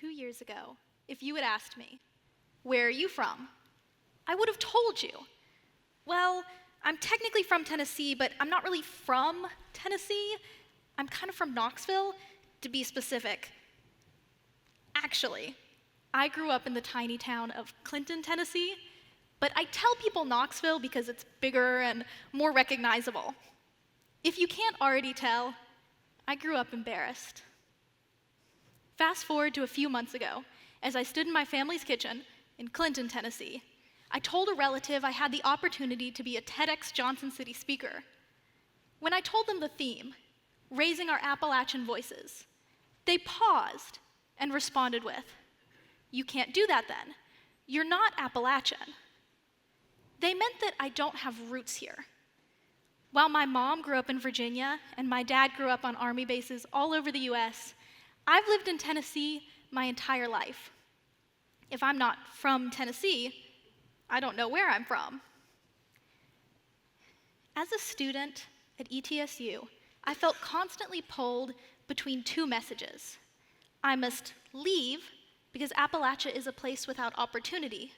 2 years ago, if you had asked me, "Where are you from?" I would have told you. Well, I'm technically from Tennessee, but I'm not really from Tennessee. I'm kind of from Knoxville, to be specific. Actually, I grew up in the tiny town of Clinton, Tennessee, but I tell people Knoxville because it's bigger and more recognizable. If you can't already tell, I grew up embarrassed. Fast forward to a few months ago, as I stood in my family's kitchen in Clinton, Tennessee, I told a relative I had the opportunity to be a TEDxJohnsonCity speaker. When I told them the theme, raising our Appalachian voices, they paused and responded with, "You can't do that then. You're not Appalachian." They meant that I don't have roots here. While my mom grew up in Virginia and my dad grew up on Army bases all over the US, I've lived in Tennessee my entire life. If I'm not from Tennessee, I don't know where I'm from. As a student at ETSU, I felt constantly pulled between two messages. I must leave because Appalachia is a place without opportunity,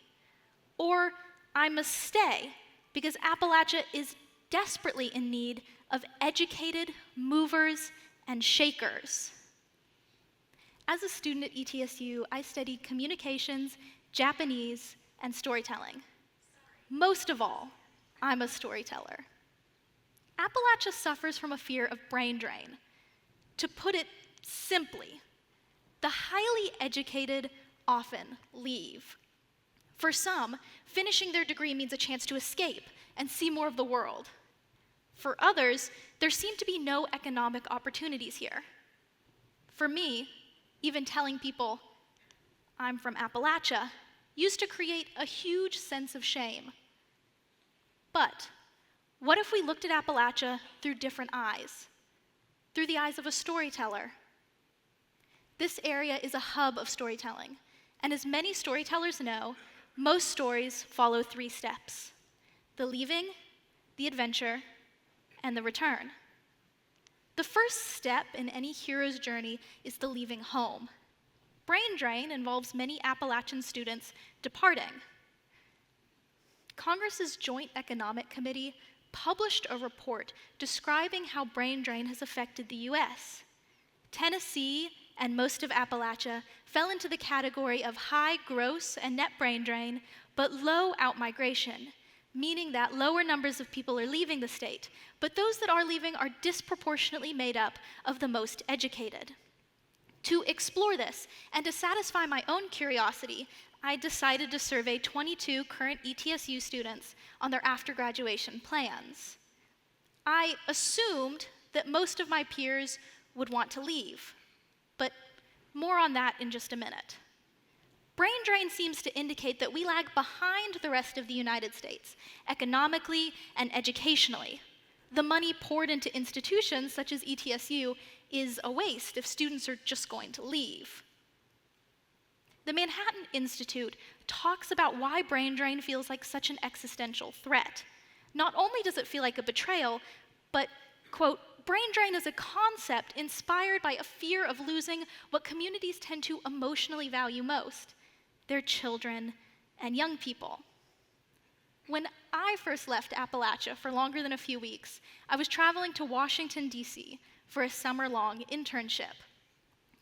or I must stay because Appalachia is desperately in need of educated movers and shakers. As a student at ETSU, I studied communications, Japanese, and storytelling. Most of all, I'm a storyteller. Appalachia suffers from a fear of brain drain. To put it simply, the highly educated often leave. For some, finishing their degree means a chance to escape and see more of the world. For others, there seem to be no economic opportunities here. For me, even telling people I'm from Appalachia used to create a huge sense of shame. But what if we looked at Appalachia through different eyes? Through the eyes of a storyteller. This area is a hub of storytelling, and as many storytellers know, most stories follow 3 steps: the leaving, the adventure, and the return. The first step in any hero's journey is the leaving home. Brain drain involves many Appalachian students departing. Congress's Joint Economic Committee published a report describing how brain drain has affected the US. Tennessee and most of Appalachia fell into the category of high gross and net brain drain, but low outmigration, meaning that lower numbers of people are leaving the state, but those that are leaving are disproportionately made up of the most educated. To explore this and to satisfy my own curiosity, I decided to survey 22 current ETSU students on their after-graduation plans. I assumed that most of my peers would want to leave, but more on that in just a minute. Brain drain seems to indicate that we lag behind the rest of the United States, economically and educationally. The money poured into institutions such as ETSU is a waste if students are just going to leave. The Manhattan Institute talks about why brain drain feels like such an existential threat. Not only does it feel like a betrayal, but, quote, brain drain is a concept inspired by a fear of losing what communities tend to emotionally value most: their children and young people. When I first left Appalachia for longer than a few weeks, I was traveling to Washington, D.C. for a summer-long internship.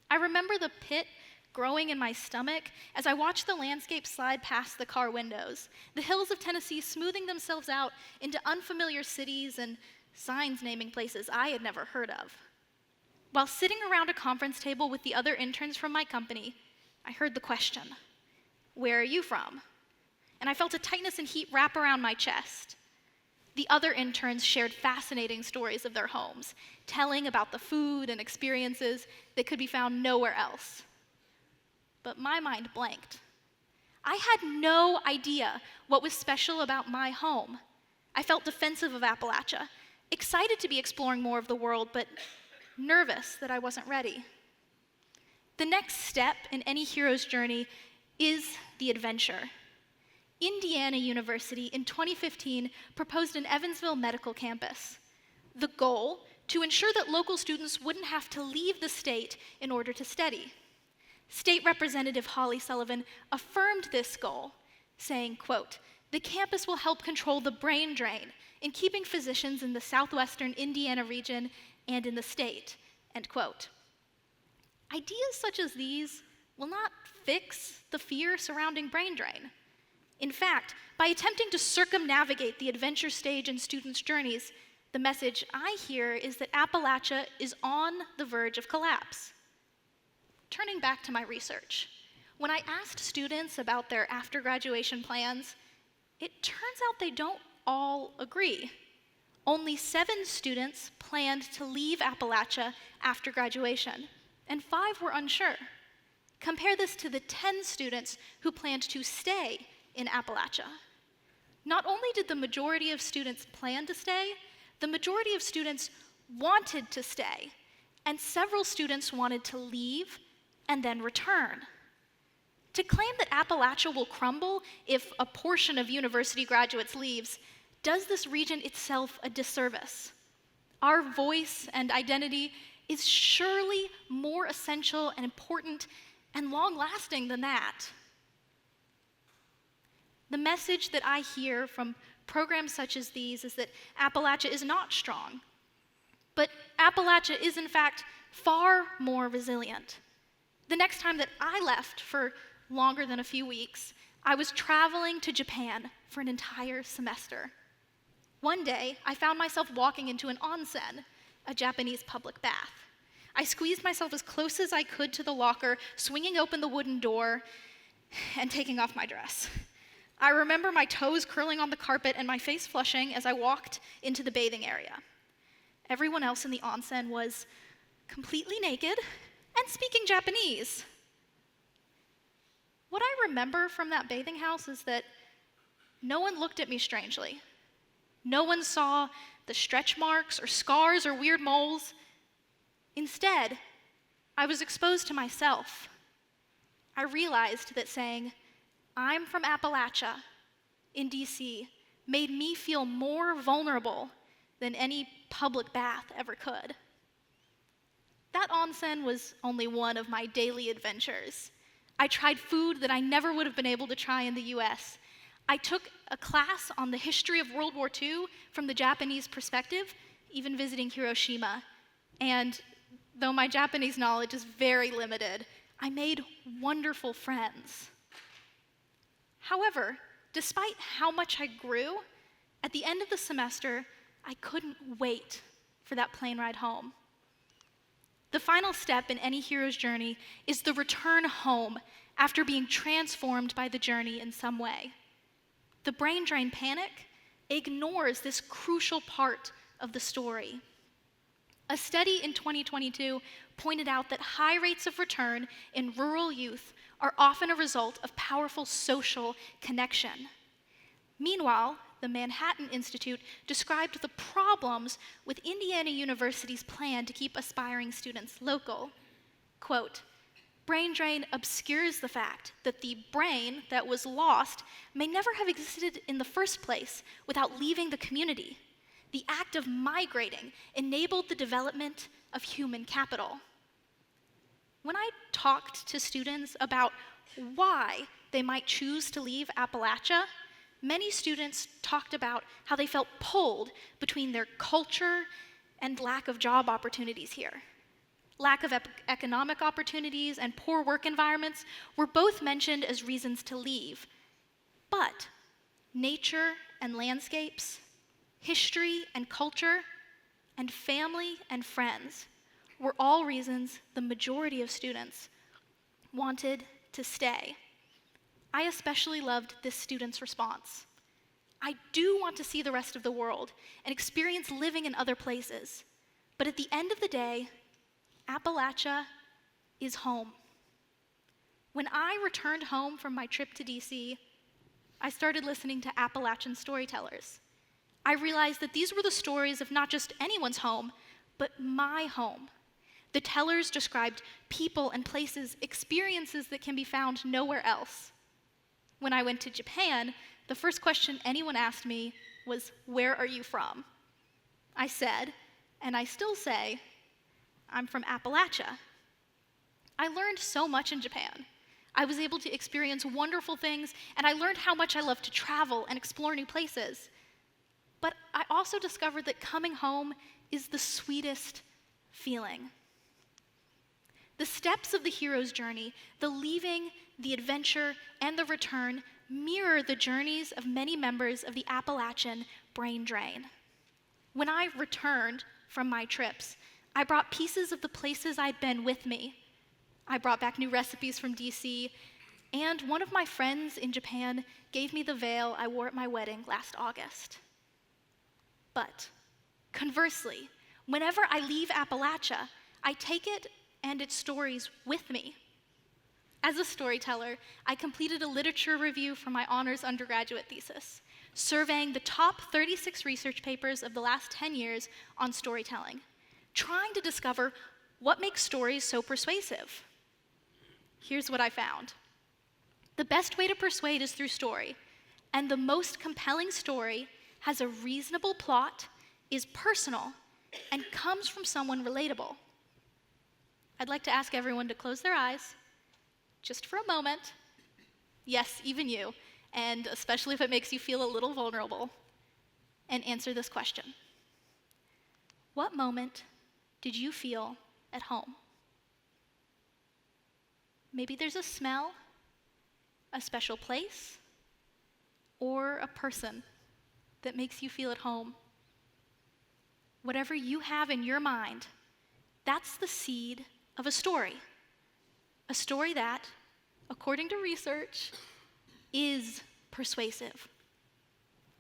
I remember the pit growing in my stomach as I watched the landscape slide past the car windows, the hills of Tennessee smoothing themselves out into unfamiliar cities and signs naming places I had never heard of. While sitting around a conference table with the other interns from my company, I heard the question, "Where are you from?" And I felt a tightness and heat wrap around my chest. The other interns shared fascinating stories of their homes, telling about the food and experiences that could be found nowhere else. But my mind blanked. I had no idea what was special about my home. I felt defensive of Appalachia, excited to be exploring more of the world, but nervous that I wasn't ready. The next step in any hero's journey is the adventure. Indiana University in 2015 proposed an Evansville medical campus. The goal, to ensure that local students wouldn't have to leave the state in order to study. State Representative Holly Sullivan affirmed this goal, saying, quote, "The campus will help control the brain drain in keeping physicians in the southwestern Indiana region and in the state," end quote. Ideas such as these will not fix the fear surrounding brain drain. In fact, by attempting to circumnavigate the adventure stage in students' journeys, the message I hear is that Appalachia is on the verge of collapse. Turning back to my research, when I asked students about their after-graduation plans, it turns out they don't all agree. Only 7 students planned to leave Appalachia after graduation, and 5 were unsure. Compare this to the 10 students who planned to stay in Appalachia. Not only did the majority of students plan to stay, the majority of students wanted to stay, and several students wanted to leave and then return. To claim that Appalachia will crumble if a portion of university graduates leaves does this region itself a disservice. Our voice and identity is surely more essential and important and long-lasting than that. The message that I hear from programs such as these is that Appalachia is not strong, but Appalachia is in fact far more resilient. The next time that I left for longer than a few weeks, I was traveling to Japan for an entire semester. One day, I found myself walking into an onsen, a Japanese public bath. I squeezed myself as close as I could to the locker, swinging open the wooden door and taking off my dress. I remember my toes curling on the carpet and my face flushing as I walked into the bathing area. Everyone else in the onsen was completely naked and speaking Japanese. What I remember from that bathing house is that no one looked at me strangely. No one saw the stretch marks or scars or weird moles. Instead, I was exposed to myself. I realized that saying, "I'm from Appalachia" in DC made me feel more vulnerable than any public bath ever could. That onsen was only one of my daily adventures. I tried food that I never would have been able to try in the US. I took a class on the history of World War II from the Japanese perspective, even visiting Hiroshima. And though my Japanese knowledge is very limited, I made wonderful friends. However, despite how much I grew, at the end of the semester, I couldn't wait for that plane ride home. The final step in any hero's journey is the return home after being transformed by the journey in some way. The brain drain panic ignores this crucial part of the story. A study in 2022 pointed out that high rates of return in rural youth are often a result of powerful social connection. Meanwhile, the Manhattan Institute described the problems with Indiana University's plan to keep aspiring students local. Quote, "Brain drain obscures the fact that the brain that was lost may never have existed in the first place without leaving the community. The act of migrating enabled the development of human capital." When I talked to students about why they might choose to leave Appalachia, many students talked about how they felt pulled between their culture and lack of job opportunities here. Lack of economic opportunities and poor work environments were both mentioned as reasons to leave. But nature and landscapes, history and culture, and family and friends were all reasons the majority of students wanted to stay. I especially loved this student's response. "I do want to see the rest of the world and experience living in other places, but at the end of the day, Appalachia is home." When I returned home from my trip to DC, I started listening to Appalachian storytellers. I realized that these were the stories of not just anyone's home, but my home. The tellers described people and places, experiences that can be found nowhere else. When I went to Japan, the first question anyone asked me was, "Where are you from?" I said, and I still say, "I'm from Appalachia." I learned so much in Japan. I was able to experience wonderful things, and I learned how much I love to travel and explore new places. But I also discovered that coming home is the sweetest feeling. The steps of the hero's journey, the leaving, the adventure, and the return, mirror the journeys of many members of the Appalachian brain drain. When I returned from my trips, I brought pieces of the places I'd been with me. I brought back new recipes from DC, and one of my friends in Japan gave me the veil I wore at my wedding last August. But conversely, whenever I leave Appalachia, I take it and its stories with me. As a storyteller, I completed a literature review for my honors undergraduate thesis, surveying the top 36 research papers of the last 10 years on storytelling, trying to discover what makes stories so persuasive. Here's what I found. The best way to persuade is through story, and the most compelling story has a reasonable plot, is personal, and comes from someone relatable. I'd like to ask everyone to close their eyes, just for a moment. Yes, even you, and especially if it makes you feel a little vulnerable, and answer this question. What moment did you feel at home? Maybe there's a smell, a special place, or a person that makes you feel at home. Whatever you have in your mind, that's the seed of a story. A story that, according to research, is persuasive.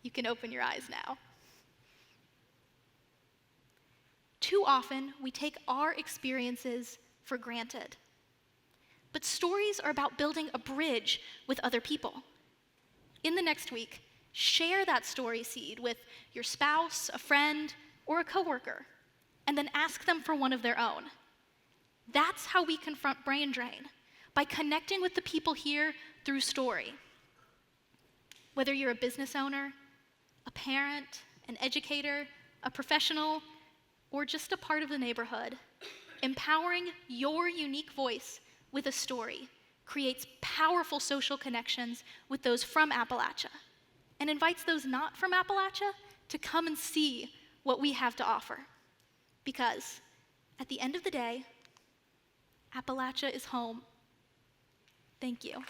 You can open your eyes now. Too often, we take our experiences for granted. But stories are about building a bridge with other people. In the next week, share that story seed with your spouse, a friend, or a coworker, and then ask them for one of their own. That's how we confront brain drain, by connecting with the people here through story. Whether you're a business owner, a parent, an educator, a professional, or just a part of the neighborhood, empowering your unique voice with a story creates powerful social connections with those from Appalachia and invites those not from Appalachia to come and see what we have to offer. Because at the end of the day, Appalachia is home. Thank you.